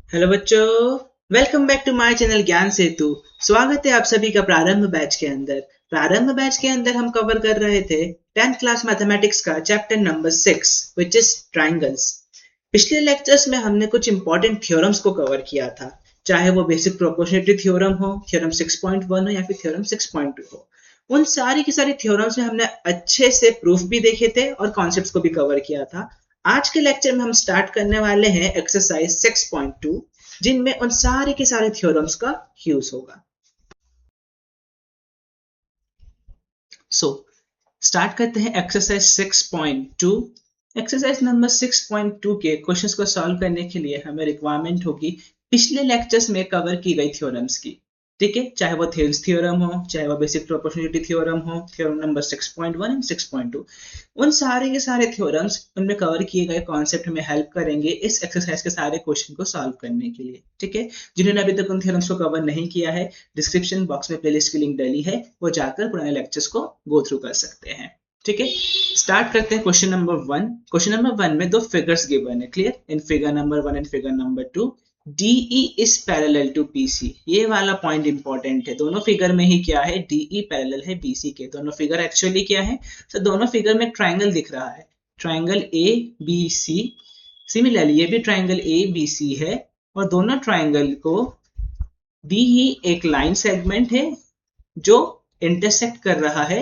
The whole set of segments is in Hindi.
हेलो बच्चों, welcome back to my channel Gyan Setu. स्वागत है आप सभी का प्रारंभ बैच के अंदर। प्रारंभ बैच के अंदर हम कवर कर रहे थे 10th क्लास मैथमेटिक्स का chapter number 6 which is triangles. पिछले लेक्चर्स में हमने कुछ इंपॉर्टेंट थ्योरम्स को कवर किया था, चाहे वो बेसिक प्रोपोर्शनलिटी थ्योरम हो, थ्योरम 6.1 हो या फिर थ्योरम 6.2 हो। उन सारी की सारी थ्योरम्स में हमने अच्छे से प्रूफ भी देखे थे और कॉन्सेप्ट्स को भी कवर किया था। आज के लेक्चर में हम स्टार्ट करने वाले हैं एक्सरसाइज 6.2, जिनमें उन सारे के सारे थ्योरम्स का यूज होगा। सो स्टार्ट करते हैं एक्सरसाइज 6.2। एक्सरसाइज नंबर 6.2 के क्वेश्चंस को सॉल्व करने के लिए हमें रिक्वायरमेंट होगी पिछले लेक्चर्स में कवर की गई थ्योरम्स की। ठीक है, चाहे वो थेल्स थ्योरम हो, चाहे वो बेसिक प्रोपोर्शनलिटी थ्योरम हो, थ्योरम नंबर 6.1 एंड 6.2, उन सारे के सारे थ्योरम्स उनमें कवर किए गए कॉन्सेप्ट में हेल्प करेंगे इस एक्सरसाइज के सारे क्वेश्चन को सॉल्व करने के लिए। ठीक है, जिन्होंने अभी तक उन थ्योरम्स को कवर नहीं किया है, डिस्क्रिप्शन बॉक्स में प्लेलिस्ट की लिंक डली है, वो जाकर पुराने लेक्चर्स को गो थ्रू कर सकते हैं। ठीक है, स्टार्ट करते हैं क्वेश्चन नंबर 1। क्वेश्चन नंबर 1 में दो फिगर्स गिवन है, clear, in figure number 1 and figure number 2। DE is parallel to BC, ये वाला पॉइंट इंपॉर्टेंट है। दोनों फिगर में ही क्या है, DE पैरेलल है BC के। दोनों फिगर एक्चुअली क्या है, तो दोनों फिगर में ट्राइंगल दिख रहा है, ट्राइंगल ABC। सिमिलरली ये भी ट्राइंगल ABC है और दोनों ट्राइंगल को DE एक लाइन सेगमेंट है जो इंटरसेक्ट कर रहा है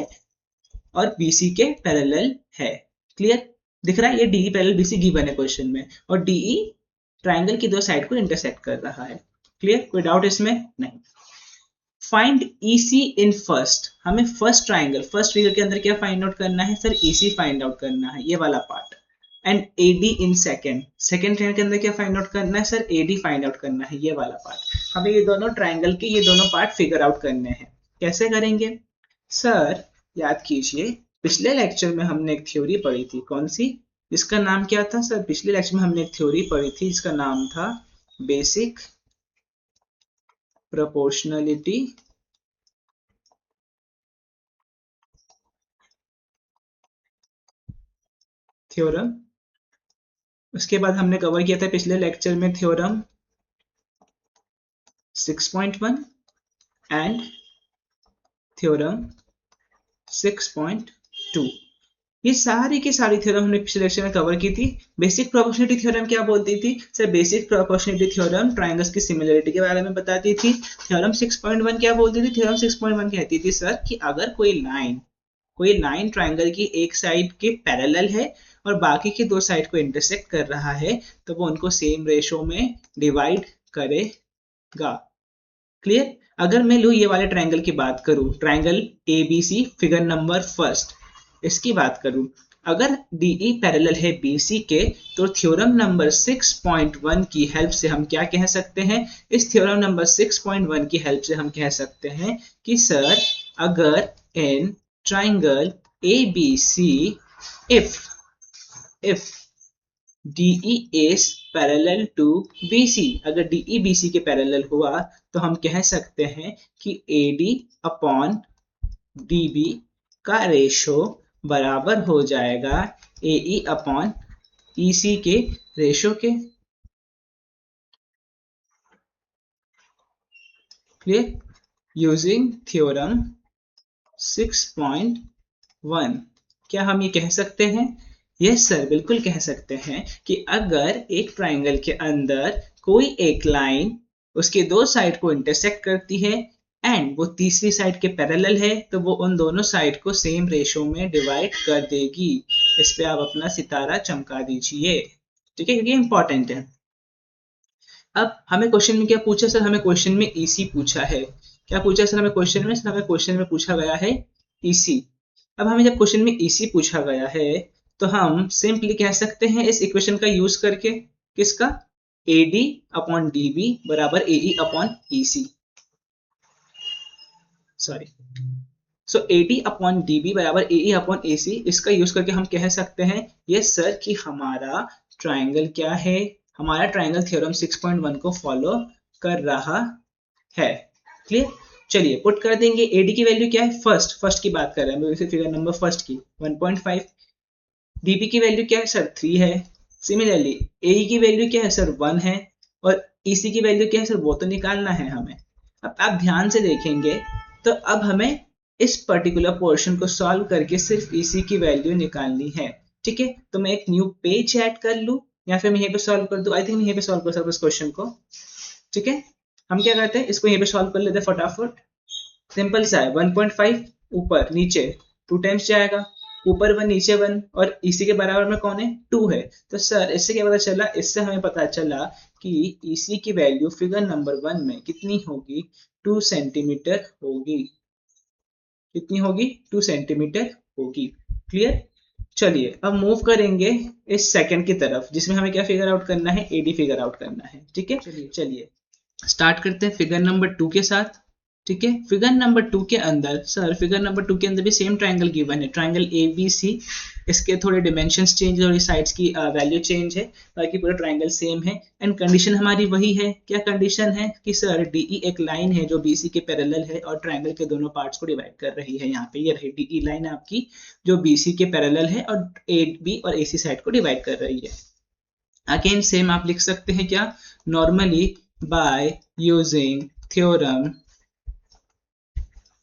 और BC के पैरेलल है। क्लियर, दिख रहा है, ये DE पैरेलल BC गिवन है क्वेश्चन में, और DE ट्राइंगल की दो साइड को इंटरसेक्ट कर रहा है। क्लियर, कोई डाउट इसमें? नहीं। फाइंड EC इन फर्स्ट, हमें फर्स्ट ट्राइंगल, फर्स्ट फिगर के अंदर क्या फाइंड आउट करना है सर, EC फाइंड आउट करना है, ये वाला part. And AD in second, second triangle के अंदर क्या फाइंड आउट करना है सर, AD फाइंड आउट करना है, ये वाला पार्ट। हमें ये दोनों ट्राइंगल के ये दोनों पार्ट फिगर आउट करने हैं। कैसे करेंगे सर, याद कीजिए, पिछले लेक्चर में हमने एक थ्योरी पढ़ी थी, कौन सी, जिसका नाम क्या था सर, पिछले लेक्चर में हमने एक थ्योरी पढ़ी थी जिसका नाम था बेसिक प्रोपोर्शनलिटी थ्योरम। उसके बाद हमने कवर किया था पिछले लेक्चर में थ्योरम 6.1 एंड थ्योरम 6.2। ये सारी की सारी थ्योरम हमने पिछले लेक्चर में कवर की थी। बेसिक प्रोपोर्शनलिटी थ्योरम क्या बोलती थी sir, basic proportionality theorem triangles की सिमिलरिटी के बारे में बताती थी। थ्योरम 6.1 क्या बोलती थी, थ्योरम 6.1 कहती थी सर कि अगर कोई लाइन ट्रायंगल की एक साइड के पैरेलल है और बाकी के दो साइड को इंटरसेक्ट कर रहा है, तो वो उनको सेम रेशो में डिवाइड करेगा। क्लियर, अगर मैं लू ये वाले ट्रायंगल की बात करूं, triangle ABC figure number first, इसकी बात करूं, अगर DE पैरेलल है BC के, तो थ्योरम नंबर 6.1 की हेल्प से हम क्या कह सकते हैं, इस थ्योरम नंबर 6.1 की हेल्प से हम कह सकते हैं कि सर अगर in triangle ABC if DE is parallel to BC, अगर DE BC के पैरेलल हुआ तो हम कह सकते हैं कि AD अपॉन DB का रेशो बराबर हो जाएगा AE अपॉन EC के रेशो के। क्लियर, यूजिंग थ्योरम 6.1 क्या हम ये कह सकते हैं, यस सर, बिल्कुल कह सकते हैं कि अगर एक ट्राइंगल के अंदर कोई एक लाइन उसके दो साइड को इंटरसेक्ट करती है एंड वो तीसरी साइड के पैरेलल है, तो वो उन दोनों साइड को सेम रेशो में डिवाइड कर देगी। इस पे आप अपना सितारा चमका दीजिए। ठीक है, क्योंकि इंपॉर्टेंट है। अब हमें क्वेश्चन में क्या पूछा सर, हमें क्वेश्चन में EC पूछा है। क्या पूछा सर हमें क्वेश्चन में, सर हमें क्वेश्चन में पूछा गया है EC। अब हमें जब क्वेश्चन में EC पूछा गया है तो हम सिंपली कह सकते हैं इस इक्वेशन का यूज करके, किसका, AD अपॉन DB बराबर AE अपॉन EC, सॉरी, सो AD अपॉन DB बराबर AE अपॉन AC, इसका यूज करके हम कह सकते हैं यस सर कि हमारा ट्राइंगल क्या है, हमारा ट्राइंगल थ्योरम 6.1 को फॉलो कर रहा है। क्लियर, चलिए पुट कर देंगे। AD की वैल्यू क्या है, फर्स्ट की बात कर रहे हैं, फिगर नंबर फर्स्ट की 1.5। DB की वैल्यू क्या है सर, 3 है। सिमिलरली AE की वैल्यू क्या है सर, 1 है। और EC की वैल्यू क्या है सर, वो तो निकालना है हमें। अब आप ध्यान से देखेंगे तो अब हमें इस पर्टिकुलर पोर्शन को सॉल्व करके सिर्फ EC की वैल्यू निकालनी है। ठीक है, तो मैं एक न्यू पेज ऐड कर लूं या फिर मैं यहीं पे सॉल्व कर दूं। आई थिंक मैं यहीं पे सॉल्व कर सकता हूं इस क्वेश्चन को। ठीक है, हम क्या करते हैं, इसको यहीं पे सॉल्व कर लेते हैं फटाफट। सिंपल सा है, 1.5 ऊपर नीचे 2 टाइम्स जाएगा, ऊपर 1 नीचे 1 और इसी के बराबर में कौन है, 2 है। तो सर इससे क्या पता चला, इससे हमें पता चला कि EC की वैल्यू फिगर नंबर 1 में कितनी होगी, 2 सेंटीमीटर होगी। कितनी होगी, 2 सेंटीमीटर होगी। क्लियर। चलिए अब मूव करेंगे इस सेकंड की तरफ, जिसमें हमें क्या फिगर आउट करना है, AD फिगर आउट करना है। ठीक है, चलिए स्टार्ट करते हैं फिगर नंबर 2 के साथ। ठीक है, फिगर नंबर 2 के अंदर सर, फिगर नंबर 2 के अंदर भी सेम ट्राइंगल गिवन है, ट्राइंगल ABC। इसके थोड़े डिमेंशंस चेंज और साइड्स की वैल्यू चेंज है, बाकी पूरा ट्राइंगल सेम है। एंड कंडीशन हमारी वही है। क्या कंडीशन है कि सर DE एक लाइन है जो BC के पैरेलल है और ट्राइंगल के दोनों पार्ट्स को डिवाइड कर रही है। यहाँ पे ये रही DE लाइन आपकी, जो BC के पैरेलल है और AB और AC साइड को डिवाइड कर रही है। अगेन सेम आप लिख सकते हैं क्या, नॉर्मली बाय यूजिंग थ्योरम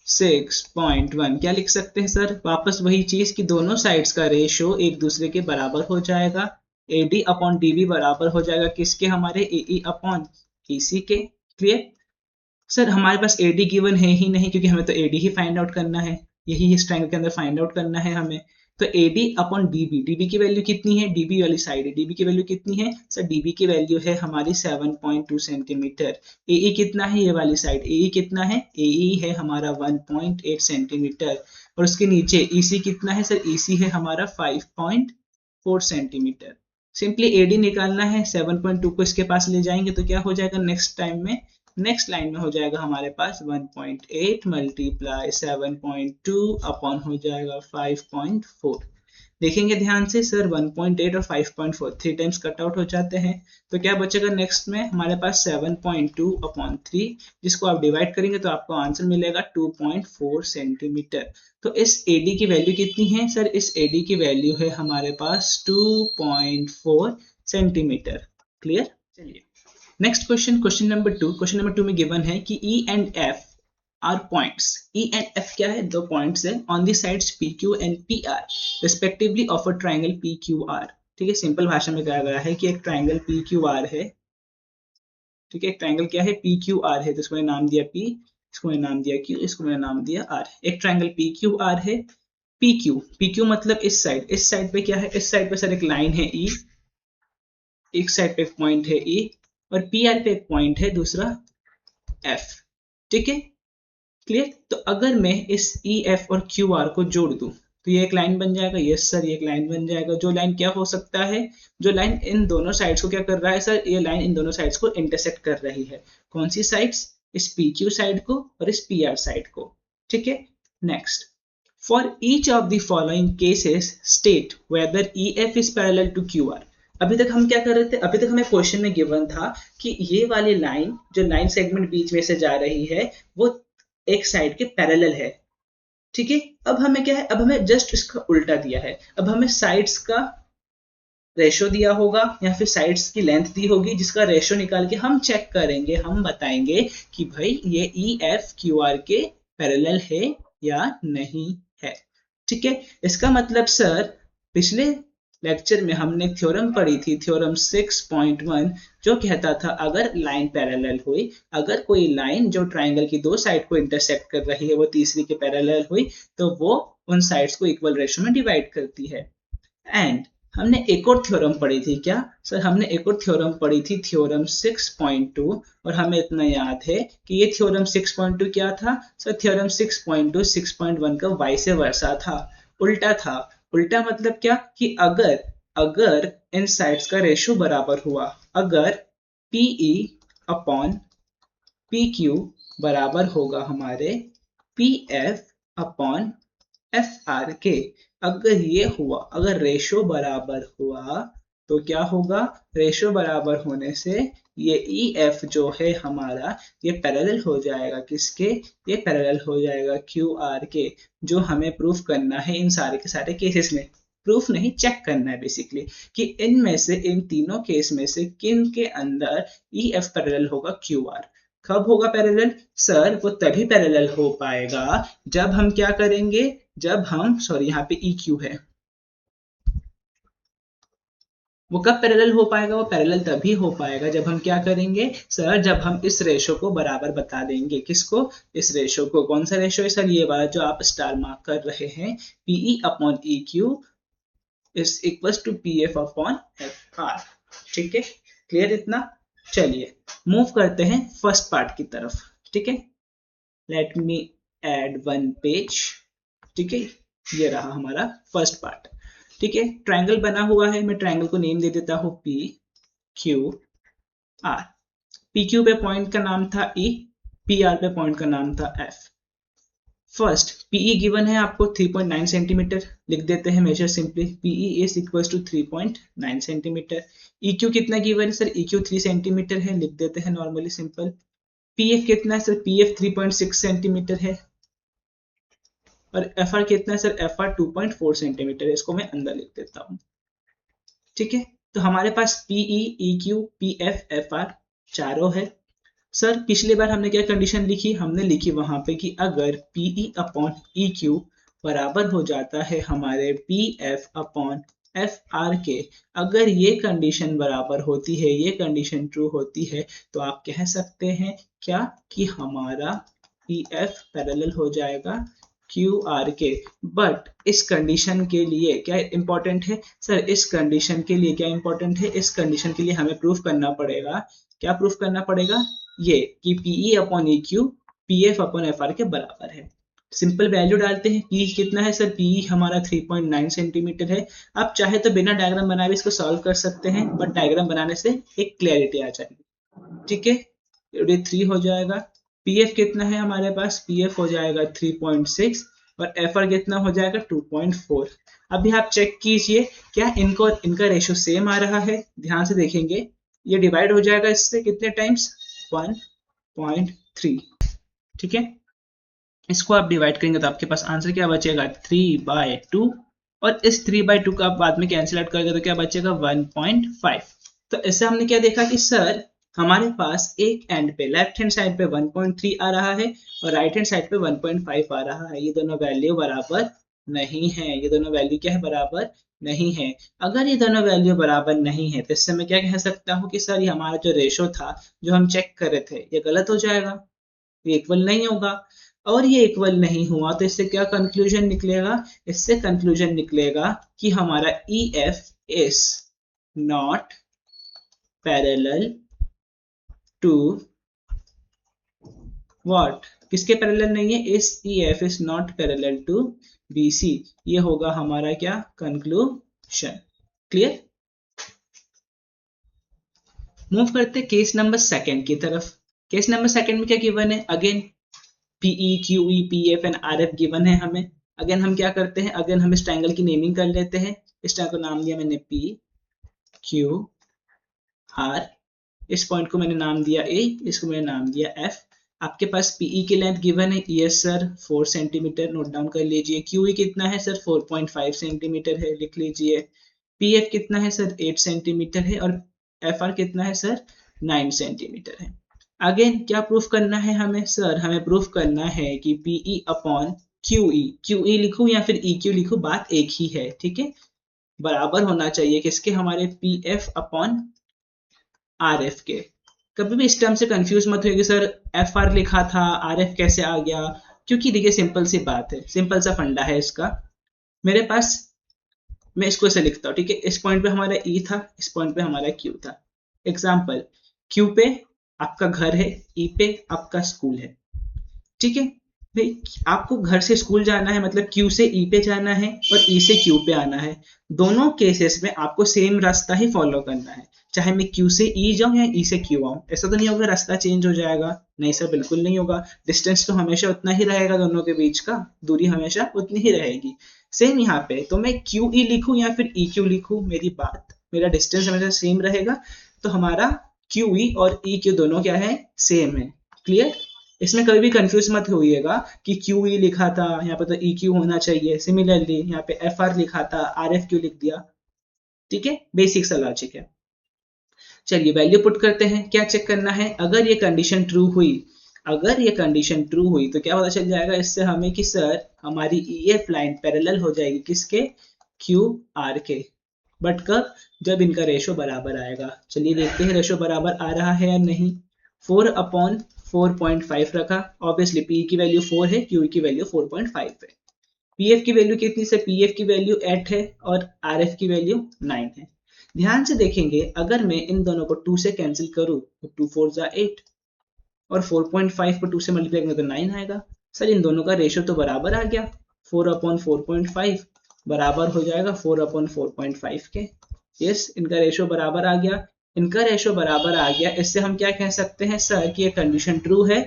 6.1 क्या लिख सकते हैं सर, वापस वही चीज कि दोनों साइड्स का रेशियो एक दूसरे के बराबर हो जाएगा। AD अपॉन DB बराबर हो जाएगा किसके, हमारे AE अपॉन EC के। क्लियर। सर हमारे पास AD गिवन है ही नहीं, क्योंकि हमें तो AD ही फाइंड आउट करना है, यही इस ट्रायंगल के अंदर फाइंड आउट करना है हमें। तो AD अपॉन DB की वैल्यू कितनी है, DB वाली साइड है, DB की वैल्यू कितनी है सर, DB की वैल्यू है हमारी 7.2 सेंटीमीटर। AE कितना है, ये वाली साइड, AE कितना है, AE है हमारा 1.8 सेंटीमीटर। और उसके नीचे EC कितना है सर, EC है हमारा 5.4 सेंटीमीटर। सिंपली AD निकालना है, 7.2 को इसके पास ले जाएंगे तो क्या हो जाएगा, नेक्स्ट लाइन में हो जाएगा हमारे पास 1.8 मल्टीप्लाई 7.2 अपॉन हो जाएगा 5.4। देखेंगे ध्यान से सर, 1.8 और 5.4 3 टाइम्स कट आउट हो जाते हैं, तो क्या बचेगा नेक्स्ट में हमारे पास 7.2 अपॉन 3, जिसको आप डिवाइड करेंगे तो आपको आंसर मिलेगा 2.4 सेंटीमीटर। तो इस AD की वैल्यू कितनी है सर, इस AD की वैल्यू है हमारे पास 2.4 सेंटीमीटर। क्लियर। चलिए नेक्स्ट क्वेश्चन, क्वेश्चन नंबर 2 में गिवन है कि E and F are points. E and F क्या है, दो पॉइंट्स है on the sides PQ and PR respectively of a triangle PQR। ठीक है, सिंपल भाषा में कहा गया है कि एक ट्राइंगल PQR है। ठीक है, एक ट्राइंगल क्या है, PQR है, तो इसको मैंने नाम दिया P, इसको मैंने नाम दिया Q, इसको मैंने नाम दिया R। एक ट्राइंगल PQR है, PQ मतलब इस साइड पे क्या है, इस साइड पे सर एक लाइन है E, एक साइड पे एक पॉइंट है E, और PR पे एक पॉइंट है दूसरा F। ठीक है, क्लियर। तो अगर मैं इस EF और QR को जोड़ दूं तो ये एक लाइन बन जाएगा, यस सर ये एक लाइन बन जाएगा। जो लाइन क्या हो सकता है, जो लाइन इन दोनों साइड्स को क्या कर रहा है सर, ये लाइन इन दोनों साइड्स को इंटरसेक्ट कर रही है। कौन सी साइड्स, इस PQ साइड को और इस PR साइड को। ठीक है, next, for each of the following cases state whether EF is parallel to QR। अभी तक हम क्या कर रहे थे, अभी तक हमें क्वेश्चन में गिवन था कि ये वाली लाइन, जो लाइन सेगमेंट बीच में से जा रही है, वो एक साइड के पैरेलल है। ठीक है, अब हमें क्या है, अब हमें जस्ट इसका उल्टा दिया है। अब हमें साइड्स का रेशो दिया होगा या फिर साइड्स की लेंथ दी होगी, जिसका रेशो निकाल के हम चेक करेंगे, हम बताएंगे कि भाई ये EF QR के पैरेलल है या नहीं है। ठीक है, इसका मतलब सर पिछले लेक्चर में हमने थ्योरम पढ़ी थी, थ्योरम 6.1, जो कहता था अगर लाइन पैरेलल हुई, अगर कोई लाइन जो ट्राइंगल की दो साइड को इंटरसेक्ट कर रही है वो तीसरी के पैरेलल हुई, तो वो उन साइड्स को इक्वल रेशो में डिवाइड करती है। एंड हमने एक और थ्योरम पढ़ी थी, क्या सर, हमने एक और थ्योरम पढ़ी थी, थ्योरम 6.2, और हमें इतना याद है कि ये थ्योरम 6.2 क्या था सर, थ्योरम 6.2 6.1 का वाइस वर्सा था, उल्टा था। उल्टा मतलब क्या कि अगर इन साइड्स का रेशो बराबर हुआ, अगर PE अपॉन PQ बराबर होगा हमारे PF अपॉन FR के, अगर ये हुआ, अगर रेशो बराबर हुआ तो क्या होगा, रेशो बराबर होने से ये EF जो है हमारा, ये पैरेलल हो जाएगा किसके, ये पैरेलल हो जाएगा QR के, जो हमें प्रूफ करना है इन सारे के सारे केसेस में। प्रूफ नहीं, चेक करना है बेसिकली कि इनमें से, इन तीनों केस में से किन के अंदर ई एफ पैरेलल होगा क्यू आर। कब होगा पैरेलल? सर वो तभी पैरेलल हो पाएगा जब हम क्या करेंगे, जब हम, सॉरी यहाँ पे ई क्यू है, वो कब पैरेलल हो पाएगा? वो पैरेलल तभी हो पाएगा जब हम क्या करेंगे सर, जब हम इस रेशो को बराबर बता देंगे। किसको? इस रेशो को। कौन सा रेशो है सर? ये वाला जो आप स्टार मार्क कर रहे हैं, PE upon E Q is equal to P F upon F R. ठीक है, क्लियर इतना? चलिए मूव करते हैं फर्स्ट पार्ट की तरफ। ठीक है, let me add one page. ठीक है, ये रहा हमारा फर्स्ट पार्ट। ठीक है, ट्रायंगल बना हुआ है, मैं ट्रायंगल को नेम दे देता हूं P Q R. P Q पे पॉइंट का नाम था ई, पी आर पे पॉइंट का नाम था एफ। फर्स्ट पीई गिवन है आपको 3.9 सेंटीमीटर, लिख देते हैं measure simply, PE is equal to 3.9 centimetre. E Q कितना गिवन है सर? ई क्यू 3 सेंटीमीटर है, लिख देते हैं नॉर्मली सिंपल। पी एफ कितना है सर? पी एफ 3.6 सेंटीमीटर है। और एफ आर कितना है सर? एफ आर 2.4 सेंटीमीटर है, इसको मैं अंदर लिख देता हूँ। ठीक है, तो हमारे पास PE, E Q, P F, F R चारों है। सर पिछली बार हमने क्या कंडीशन लिखी? हमने लिखी वहां पे कि अगर पीई अपॉन ई क्यू बराबर हो जाता है हमारे P F upon F R के, अगर ये कंडीशन बराबर होती है, ये कंडीशन ट्रू होती है, तो आप कह सकते हैं क्या कि हमारा पी एफ पैरेलल हो जाएगा क्यू आर के। बट इस कंडीशन के लिए क्या इंपॉर्टेंट है सर? इस कंडीशन के लिए क्या इंपॉर्टेंट है? इस कंडीशन के लिए हमें प्रूफ करना पड़ेगा, क्या प्रूफ करना पड़ेगा? ये कि PE upon E Q P F upon F R के बराबर है। सिंपल वैल्यू डालते हैं, पी कितना है सर? पी हमारा 3.9 सेंटीमीटर है। आप चाहे तो बिना डायग्राम बनाए भी इसको सॉल्व कर सकते हैं, बट डायग्राम बनाने से एक क्लैरिटी आ जाएगी। ठीक है, ये 3 हो जाएगा। पी एफ कितना है हमारे पास? पी एफ हो जाएगा 3.6 और एफ आर कितना हो जाएगा? 2.4। अभी आप चेक कीजिए क्या इनका रेशो सेम आ रहा है? ध्यान से देखेंगे, ये डिवाइड हो जाएगा इससे कितने टाइम्स? 1.3। ठीक है, इसको आप डिवाइड करेंगे तो आपके पास आंसर क्या बचेगा? 3/2। और इस 3/2 का आप बाद में कैंसिल आउट करेंगे तो क्या बचेगा? 1.5। तो इससे हमने क्या देखा कि सर हमारे पास एक एंड पे, लेफ्ट हैंड साइड पे 1.3 आ रहा है और राइट हैंड साइड पे 1.5 आ रहा है। ये दोनों वैल्यू बराबर नहीं है, ये दोनों वैल्यू क्या है? बराबर नहीं है। अगर ये दोनों वैल्यू बराबर नहीं है तो इससे मैं क्या कह सकता हूँ कि सर ये हमारा जो रेशो था, जो हम चेक कर रहे थे, ये गलत हो जाएगा, ये इक्वल नहीं होगा। और ये इक्वल नहीं हुआ तो इससे क्या कंक्लूजन निकलेगा? इससे कंक्लूजन निकलेगा कि हमारा E F is not parallel to what? किसके पैरेलल नहीं है? इस E F is not parallel to B C. ये होगा हमारा क्या कंक्लूजन? क्लियर? मूव करते केस नंबर सेकंड की तरफ। केस नंबर सेकंड में क्या गिवन है? Again PE, QE, PF and RF given है हमें। अगेन हम क्या करते हैं? अगेन हम इस ट्रायंगल की नेमिंग कर लेते हैं। इस ट्रायंगल को नाम दिया मैंने पी क्यू आर, इस पॉइंट को मैंने नाम दिया ए, इसको मैंने नाम दिया एफ। आपके पास पीई की लेंथ गिवन है, yes sir 4 centimetre, note down कर लीजिए। क्यूई कितना है सर? 4.5 सेंटीमीटर है, लिख लीजिए। पीएफ कितना है सर? 8 सेंटीमीटर है। और एफ आर कितना है सर? 9 सेंटीमीटर है। अगेन क्या प्रूफ करना है हमें? सर हमें प्रूफ करना है कि पीई अपॉन क्यूई, क्यूई लिखूं या फिर ई क्यू लिखूं, बात एक ही है। ठीक है, बराबर होना चाहिए किसके? हमारे P F upon R F के। कभी भी इस टर्म से कंफ्यूज मत होइए कि सर एफ आर लिखा था, आर एफ कैसे आ गया? क्योंकि देखिए सिंपल सी बात है, सिंपल सा फंडा है इसका। मेरे पास, मैं इसको ऐसे लिखता हूँ। ठीक है, इस पॉइंट पे हमारा ई था, इस पॉइंट पे हमारा क्यू था। एग्जाम्पल, क्यू पे आपका घर है, ई पे आपका स्कूल है। ठीक है भाई, आपको घर से स्कूल जाना है, मतलब क्यू से ई पे जाना है और ई से क्यू पे आना है। दोनों केसेस में आपको सेम रास्ता ही फॉलो करना है, चाहे मैं क्यू से ई जाऊं या ई से क्यू आऊं। ऐसा तो नहीं होगा रास्ता चेंज हो जाएगा, नहीं सर बिल्कुल नहीं होगा। डिस्टेंस तो हमेशा उतना ही रहेगा, दोनों के बीच का दूरी हमेशा उतनी ही रहेगी। सेम यहाँ पे तो मैं क्यू ई लिखूं या फिर ई क्यू लिखूं, मेरा डिस्टेंस हमेशा सेम रहेगा। तो हमारा क्यू ई और ई क्यू दोनों क्या है? सेम है। क्लियर? इसमें कभी भी कंफ्यूज मत होइएगा कि क्यू ई लिखा था, यहाँ पे तो ई क्यू होना चाहिए। सिमिलरली यहाँ पे एफ आर लिखा था, आर एफ क्यू लिख दिया। ठीक है, बेसिक सा लॉजिक है। चलिए वैल्यू पुट करते हैं। क्या चेक करना है? अगर ये कंडीशन ट्रू हुई, अगर ये कंडीशन ट्रू हुई तो क्या पता चल जाएगा इससे हमें कि सर हमारी ईएफ लाइन पैरेलल हो जाएगी किसके? क्यू आर के। बट कब? जब इनका रेशो बराबर आएगा। चलिए देखते हैं रेशो बराबर आ रहा है या नहीं। 4/4.5 रखा, ऑब्वियसली पी की वैल्यू 4 है, क्यू की वैल्यू 4.5 है। पीएफ की वैल्यू कितनी से? पीएफ की वैल्यू 8 है और आरएफ की वैल्यू 9 है। ध्यान से देखेंगे, अगर मैं इन दोनों को 2 से कैंसिल करूं तो 2 4 जा 8 और 4.5 को 2 से मल्टीप्लाई करेंगे तो 9 आएगा। सर इन दोनों का रेशियो तो बराबर आ गया, 4/4.5 बराबर हो जाएगा 4/4.5 के। यस, इनका रेशियो बराबर आ गया। इनका रेशियो बराबर आ गया, इससे हम क्या कह सकते हैं सर कि ये कंडीशन ट्रू है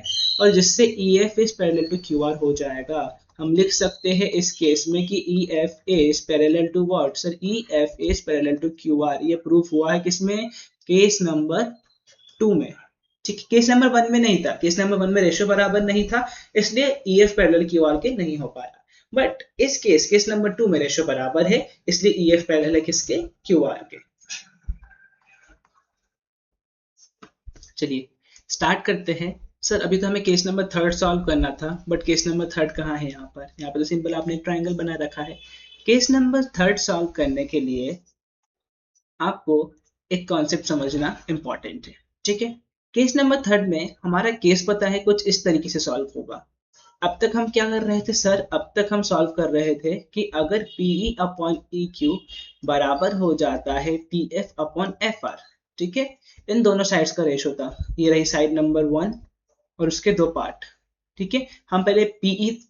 और जिससे EF is parallel to QR हो जाएगा। हम लिख सकते हैं इस केस में कि EF is parallel to what? Sir EF is parallel to QR। ये प्रूफ हुआ है किसमें? केस नंबर 2 में। ठीक है, केस नंबर 1 में नहीं था, केस नंबर 1 में रेशियो बराबर नहीं था, इसलिए EF पैरेलल QR के नहीं हो पाया। बट इस केस नंबर 2 में रेशियो बराबर है, इसलिए EF पैरेलल है किसके? QR के। चलिए स्टार्ट करते हैं। सर अभी तो हमें केस नंबर 3 सॉल्व करना था, बट केस नंबर 3 कहाँ है? यहाँ पर, यहाँ पर तो सिंपल आपने एक ट्रायंगल बना रखा है। केस नंबर 3 सॉल्व करने के लिए आपको एक कॉन्सेप्ट समझना इंपॉर्टेंट है। ठीक है, केस नंबर 3 में हमारा केस पता है कुछ इस तरीके से सॉल्व होगा। अब तक हम क्या कर रहे थे सर? अब तक हम सॉल्व कर रहे थे कि अगर PE अपॉन EQ बराबर हो जाता है PF अपॉन FR। ठीक है, इन दोनों साइड्स का रेशो था। ये रही साइड नंबर 1 और उसके दो पार्ट। ठीक है, हम पहले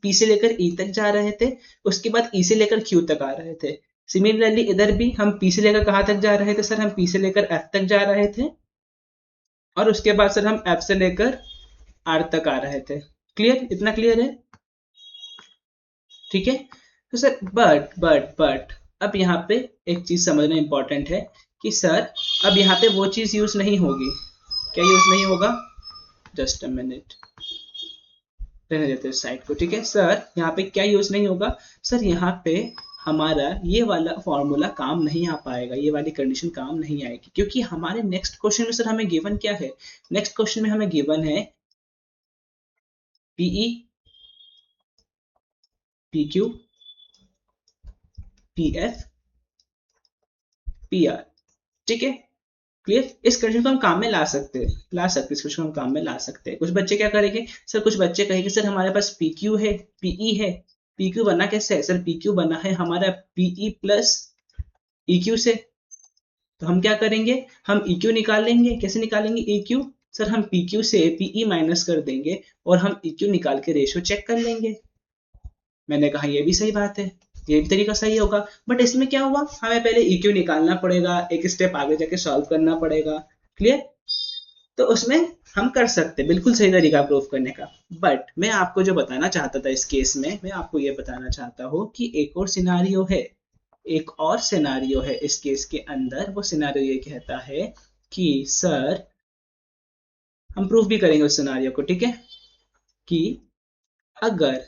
P से लेकर E तक जा रहे थे, उसके बाद E से लेकर Q तक आ रहे थे। सिमिलरली इधर भी हम P से लेकर कहाँ तक जा रहे थे सर? हम P से लेकर F तक जा रहे थे और उसके बाद सर हम F से लेकर R तक आ रहे थे। क्लियर? इतना क्लियर है? ठीक है, तो सर बट अब यहाँ पे एक चीज समझना इंपॉर्टेंट है कि सर अब यहाँ पे वो चीज यूज नहीं होगी। क्या यूज नहीं होगा? जस्ट अ मिनट, रहने देते हैं साइड को। ठीक है सर, यहाँ पे क्या यूज नहीं होगा? सर यहाँ पे हमारा ये वाला फॉर्मूला काम नहीं आ पाएगा, ये वाली कंडीशन काम नहीं आएगी, क्योंकि हमारे नेक्स्ट क्वेश्चन में सर हमें गिवन क्या है? नेक्स्ट क्वेश्चन में हमें गिवन है PE, PQ, PF, PR। ठीक है, क्लियर? इस कंडीशन को हम काम में ला सकते हैं, इस क्वेश्चन को हम काम में ला सकते हैं। कुछ बच्चे क्या करेंगे सर? कुछ बच्चे कहेंगे सर हमारे पास PQ है, PE है। PQ बना कैसे है सर? PQ बना है हमारा PE प्लस EQ से। तो हम क्या करेंगे? हम EQ निकाल लेंगे। कैसे निकालेंगे EQ? सर हम PQ से PE माइनस कर देंगे और हम EQ निकाल के रेशियो चेक कर लेंगे। मैंने कहा ये भी सही बात है, ये भी तरीका सही होगा। बट इसमें क्या हुआ? हमें पहले EQ निकालना पड़ेगा, एक स्टेप आगे जाके सॉल्व करना पड़ेगा। क्लियर? तो उसमें हम कर सकते, बिल्कुल सही तरीका प्रूफ करने का। बट मैं आपको जो बताना चाहता था इस केस में, मैं आपको ये बताना चाहता हूँ कि एक और सिनारियो है, एक और सिनारियो है इस केस के अंदर। वो सिनारियो ये कहता है कि सर, हम प्रूफ भी करेंगे उस सिनारियो को। ठीक है, कि अगर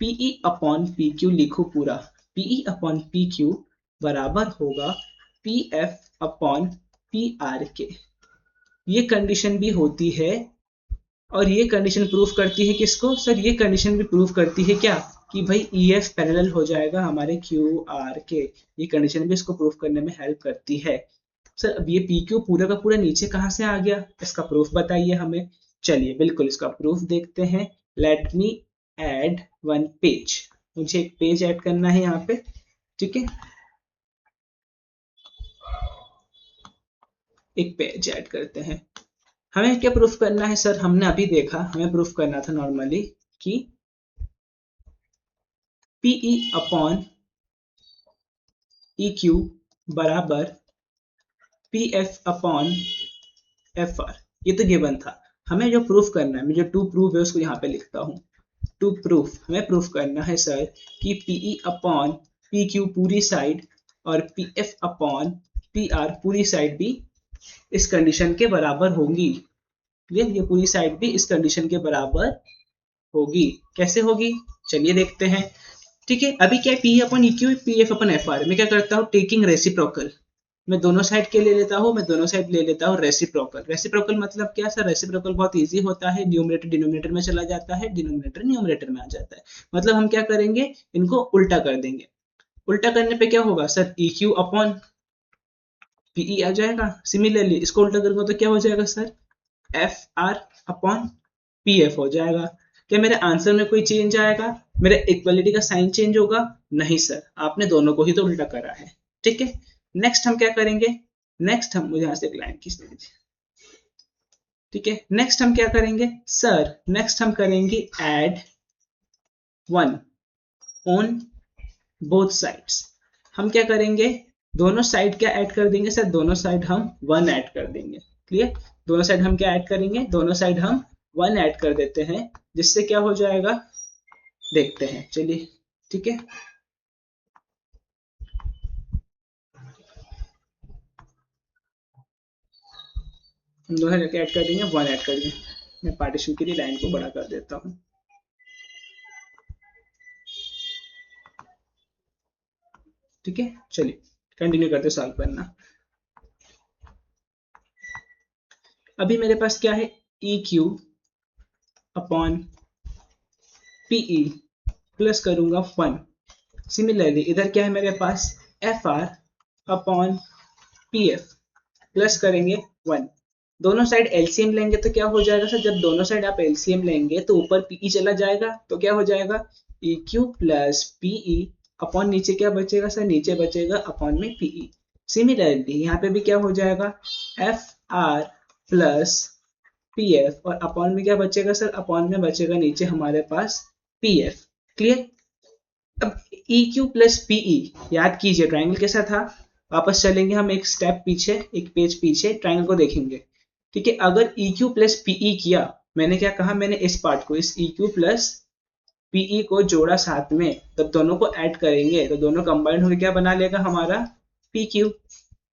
PE अपॉन PQ लिखो पूरा, PE अपॉन PQ बराबर होगा PF अपॉन PR के। ये कंडीशन भी होती है और ये कंडीशन प्रूफ करती है किसको सर? ये कंडीशन भी प्रूफ करती है क्या? कि भाई EF पैरेलल हो जाएगा हमारे QR के। ये कंडीशन भी इसको प्रूफ करने में हेल्प करती है। सर अब ये PQ पूरा का पूरा नीचे कहाँ से आ गया? इसका प्रूफ बताइए हमें। चलिए बिल्कुल इसका प्रूफ देखते हैं। Let me add one page, मुझे एक पेज ऐड करना है यहाँ पे। ठीक है, एक पेज ऐड करते हैं। हमें क्या प्रूफ करना है सर? हमने अभी देखा, हमें प्रूफ करना था नॉर्मली कि PE अपॉन EQ बराबर PF अपॉन FR। ये तो गिवन था। हमें जो प्रूफ करना है, मैं जो टू प्रूफ है उसको यहाँ पे लिखता हूँ। टू प्रूफ, हमें प्रूफ करना है सर कि PE अपॉन PQ पूरी साइड और PF अपॉन PR पूरी साइड भी इस कंडीशन के बराबर होंगी। क्लियर? ये पूरी साइड भी इस कंडीशन के बराबर होगी। कैसे होगी चलिए देखते हैं। ठीक है, अभी क्या है, पी अपन इक्यू पी एफ अपन एफ आर, मैं क्या करता हूँ टेकिंग रेसिप्रोकल, मैं दोनों साइड के ले लेता हूँ, मैं दोनों साइड ले लेता हूँ रेसिप्रोकल। रेसिप्रोकल मतलब क्या सर, रेसिप्रोकल बहुत इजी होता है, न्यूमरेटर डिनोमिनेटर में चला जाता है, डिनोमिनेटर न्यूमरेटर में आ जाता है। मतलब हम क्या करेंगे, इनको उल्टा कर देंगे। उल्टा करने पे क्या होगा sir, E Q upon PE आ जाएगा। सिमिलरली इसको उल्टा करूंगा तो क्या हो जाएगा sir, F R upon P F हो जाएगा। क्या मेरे आंसर में कोई चेंज आएगा, मेरे इक्वलिटी का साइन चेंज होगा? नहीं सर, आपने दोनों को ही तो उल्टा करा है। ठीक है, नेक्स्ट हम क्या करेंगे, नेक्स्ट हम, मुझे यहां से एक लाइन खींच लीजिए। ठीक है, नेक्स्ट हम क्या करेंगे सर, नेक्स्ट हम करेंगे एड 1 ऑन बोथ साइड्स। हम क्या करेंगे, दोनों साइड क्या ऐड कर देंगे सर, दोनों साइड हम 1 ऐड कर देंगे। क्लियर, दोनों साइड हम क्या ऐड करेंगे, दोनों साइड हम 1 ऐड कर देते हैं, जिससे क्या हो जाएगा देखते हैं चलिए। ठीक है, हम दोनों साइड क्या ऐड कर देंगे, 1 ऐड कर देंगे। मैं पार्टीशन के लिए लाइन को बड़ा कर देता हूँ। ठीक है, चलिए कंटिन्यू करते सॉल्व करना। अभी मेरे पास क्या है, E Q upon PE plus करूंगा 1। सिमिलरली इधर क्या है मेरे पास, F R upon P F plus करेंगे 1। दोनों साइड एलसीएम लेंगे तो क्या हो जाएगा सर, जब दोनों साइड आप एलसीएम लेंगे तो ऊपर पीई चला जाएगा, तो क्या हो जाएगा E Q plus PE upon नीचे क्या बचेगा सर, नीचे बचेगा अपॉन में पीई। सिमिलरली यहाँ पे भी क्या हो जाएगा, F R plus P F, और अपॉन में क्या बचेगा सर, अपॉन में बचेगा नीचे हमारे पास पी एफ। क्लियर, अब ई क्यू प्लस पीई, याद कीजिए ट्राइंगल कैसा था, वापस चलेंगे हम एक स्टेप पीछे, एक पेज पीछे, ट्राइंगल को देखेंगे। ठीक है, अगर ई क्यू प्लस पीई किया, मैंने क्या कहा, मैंने इस पार्ट को, इस ई क्यू प्लस पीई को जोड़ा साथ में, तब दोनों को ऐड करेंगे तो दोनों कंबाइंड होकर क्या बना लेगा हमारा पी क्यू।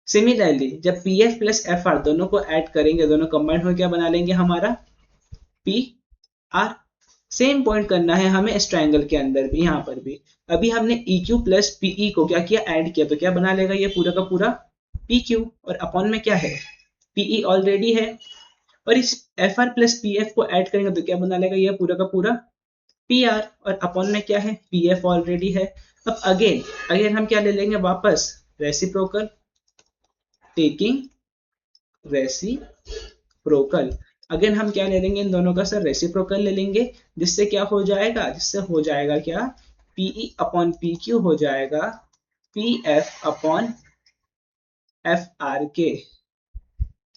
सिमिलरली जब P F plus F R दोनों को ऐड करेंगे, दोनों कंबाइंड होकर क्या बना लेंगे हमारा पी आर। सेम पॉइंट करना है हमें इस ट्रायंगल के अंदर भी, यहाँ पर भी। अभी हमने ई क्यू प्लस पीई को क्या किया, ऐड किया, तो क्या बना लेगा ये पूरा का पूरा पी क्यू, और अपॉन में क्या है, पीई ऑलरेडी है, और इस F R plus P F को ऐड करेंगे तो क्या बना लेगा ये पूरा का पूरा पी आर, और अपॉन में क्या है, पी एफ ऑलरेडी है। अब अगेन अगेन हम क्या ले लेंगे वापस, रेसिप्रोकल, टेकिंग रेसिप्रोकल। अगेन हम क्या ले लेंगे, इन दोनों का सर रेसिप्रोकल ले लेंगे, जिससे क्या हो जाएगा, जिससे हो जाएगा क्या, पीई अपॉन पी क्यू हो जाएगा P F upon F R के,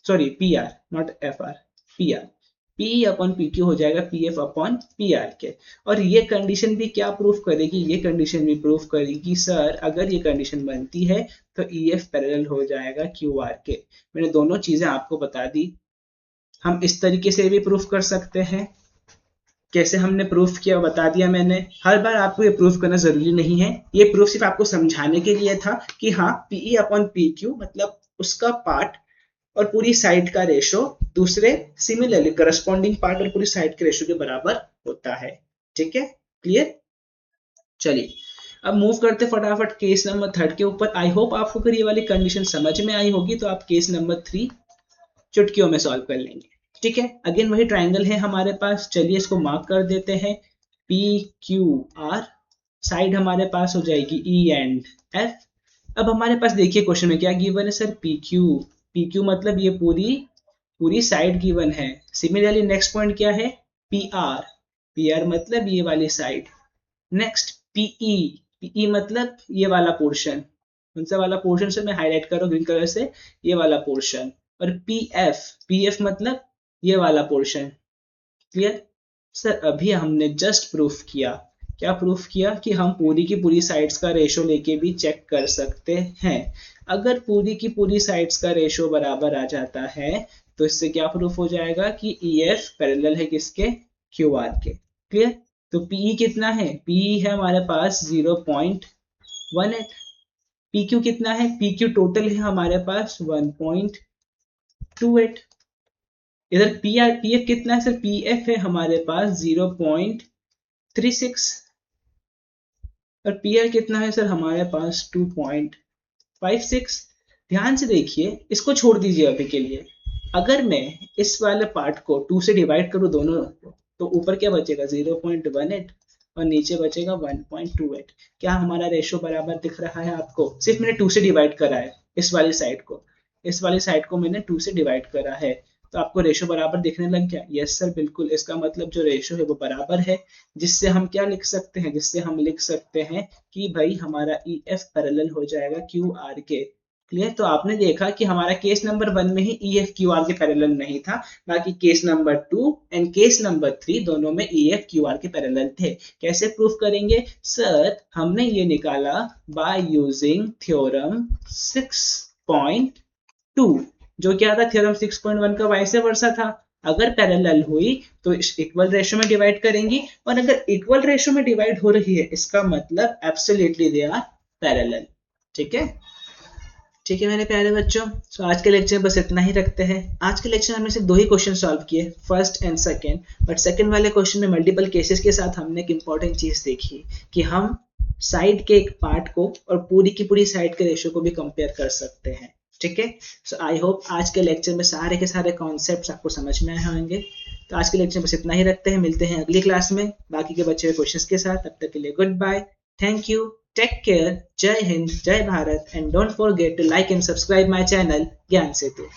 sorry P R, not F R, P R, P upon P Q हो जाएगा P F upon P R के। और ये कंडीशन भी क्या प्रूफ करेगी, ये कंडीशन भी प्रूफ करेगी सर, अगर ये कंडीशन बनती है तो ई एफ पैरेलल हो जाएगा क्यू आर के। मैंने दोनों चीजें आपको बता दी। हम इस तरीके से भी प्रूफ कर सकते हैं, कैसे हमने प्रूफ किया बता दिया मैंने। हर बार आपको ये प्रूफ करना जरूरी नहीं है, ये प्रूफ सिर्फ आपको समझाने के लिए था कि हाँ पीई अपॉन पी क्यू मतलब उसका पार्ट और पूरी साइड का रेशो दूसरे सिमिलरली करस्पॉन्डिंग पार्ट और पूरी साइड के रेशो के बराबर होता है। ठीक है, क्लियर। चलिए अब मूव करते फटाफट केस नंबर 3 के ऊपर। आई होप आपको अगर ये वाली कंडीशन समझ में आई होगी तो आप केस नंबर 3 चुटकियों में सॉल्व कर लेंगे। ठीक है, अगेन वही ट्राइंगल है हमारे पास, चलिए इसको मार्क कर देते हैं, पी क्यू आर, साइड हमारे पास हो जाएगी ई एंड एफ। अब हमारे पास देखिए क्वेश्चन में क्या गिवन है सर, पी क्यू मतलब ये पूरी पूरी साइड गिवन है। सिमिलरली नेक्स्ट पॉइंट क्या है, पी आर मतलब ये वाली साइड। नेक्स्ट पीई, पीई मतलब ये वाला पोर्शन, कौन सा वाला पोर्शन से मैं हाईलाइट कर रहा हूँ ग्रीन कलर से, ये वाला पोर्शन। और पीएफ मतलब ये वाला पोर्शन। क्लियर सर, अभी हमने जस्ट प्रूफ किया, क्या प्रूफ किया कि हम पूरी की पूरी साइड्स का रेशो लेके भी चेक कर सकते हैं। अगर पूरी की पूरी साइड्स का रेशो बराबर आ जाता है तो इससे क्या प्रूफ हो जाएगा कि ई एफ पैरेलल है किसके, क्यू आर के। क्लियर, तो पीई कितना है, पीई है हमारे पास 0.18, पी क्यू कितना है, पी क्यू टोटल है हमारे पास 1.28। इधर पी एफ कितना है सर? पी एफ है हमारे पास 0.36 और पी आर कितना है सर? हमारे पास 2.56। ध्यान से देखिए, इसको छोड़ दीजिए अभी के लिए। अगर मैं इस वाले पार्ट को 2 से डिवाइड करूँ दोनों, तो ऊपर क्या बचेगा? 0.18 और नीचे बचेगा 1.28। क्या हमारा रेशो बराबर दिख रहा है आपको? सिर्फ मैंने 2 से डिवाइड करा है इस वाली साइड को, इस वाली साइड को मैंने 2 से डिवाइड करा है, तो आपको रेशो बराबर दिखने लग गया? यस सर बिल्कुल। इसका मतलब जो रेशो है वो बराबर है, जिससे हम क्या लिख सकते हैं? जिससे हम लिख सकते हैं कि भाई हमारा ई एफ पैरेलल हो जाएगा क्यू आर के। क्लियर? तो आपने देखा कि हमारा केस नंबर 1 में ही ई एफ क्यू आर के पैरेलल नहीं था, बाकी case number 2 and case number 3 दोनों में ई एफ क्यू आर के पैरेलल थे। कैसे प्रूफ करेंगे सर? हमने ये निकाला बाय यूजिंग थ्योरम 6.2। जो क्या था? थ्योरम 6.1 का वाइस वर्सा था। अगर पैरेलल हुई तो इक्वल रेशो में डिवाइड करेंगी, और अगर इक्वल रेशो में डिवाइड हो रही है इसका मतलब एब्सोल्युटली दे आर पैरेलल। ठीक है? ठीक है मेरे प्यारे बच्चों, तो आज के लेक्चर बस इतना ही रखते हैं। आज के लेक्चर में हमने सिर्फ 2 ही क्वेश्चन सॉल्व किए, first and second. But second वाले क्वेश्चन में मल्टीपल केसेस के साथ हमने एक इंपॉर्टेंट चीज देखी कि हम साइड के एक पार्ट को और पूरी की पूरी साइड के रेशो को भी कंपेयर कर सकते हैं। ठीक है? सो आई होप आज के लेक्चर में सारे के सारे कॉन्सेप्ट्स आपको समझ में आए होंगे। तो आज के लेक्चर बस इतना ही रखते हैं, मिलते हैं अगली क्लास में बाकी के बचे हुए क्वेश्चंस के साथ। तब तक के लिए goodbye, thank you, take care, जय हिंद, जय Bharat, and don't forget to like and subscribe my channel Gyan Setu.